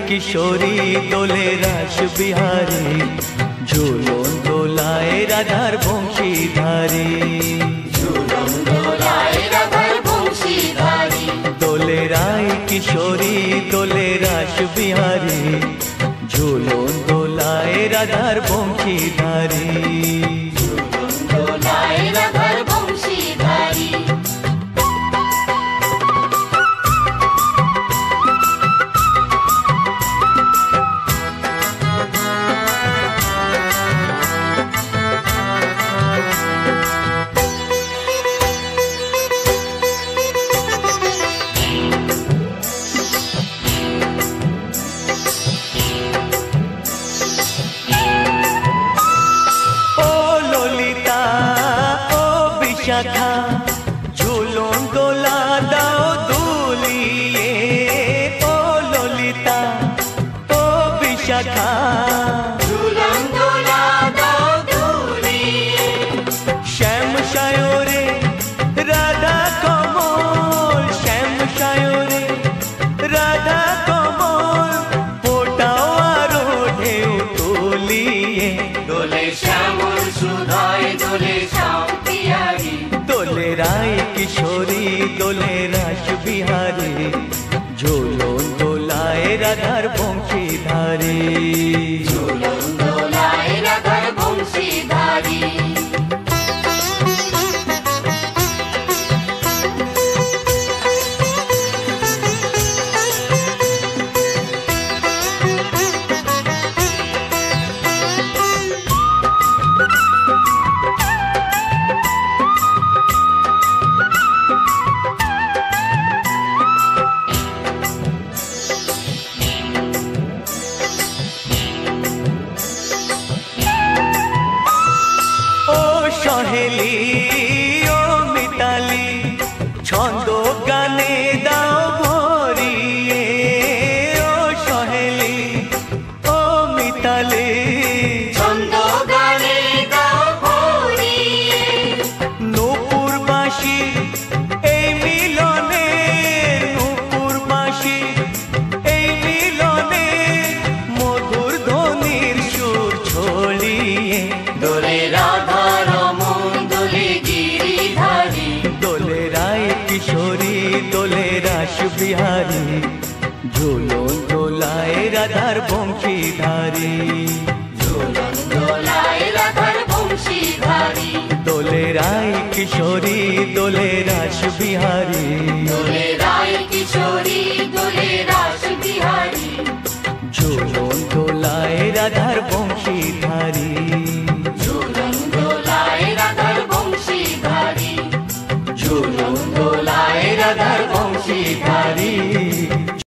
किशोरी दोले रास बिहारी झूलन दोलाए राधार बंशीधारी दोले राय किशोरी दोले रास बिहारी झूलन दोलाए राधार बंशीधारी शाखा झूलन दोला दाओ दुलिए ओ ललिता ओ विशाखा झूलन दोला दाओ दुलिए श्याम सायोरे राधा कमल श्याम सायोरे राधा कमल पोटाओ आरो ढेउ तुलिए दोले श्यामल सुधाय दोले श्याम दोले राय किशोरी दोले रास बिहारी झूलन दोलाए राधार बंशीधारी सहेली ओ मिताली छंद गाने दाओ भरिए ओ सहेली ओ मिताली छंद गाने दाओ भरिए नूपुरबासी এই মিলনে নূপুরবাসী এই মিলনে মধুর ধ্বনির সুর ছড়িয়ে দোলে রাধা किशोरी दोले रास बिहारी झूलन दोलाए राधार बंशीधारी दोले राय किशोरी दोले रास बिहारी झूलन दोलाए राधार बंशीधारी झूलन दोलाए राधार बंशीधारी।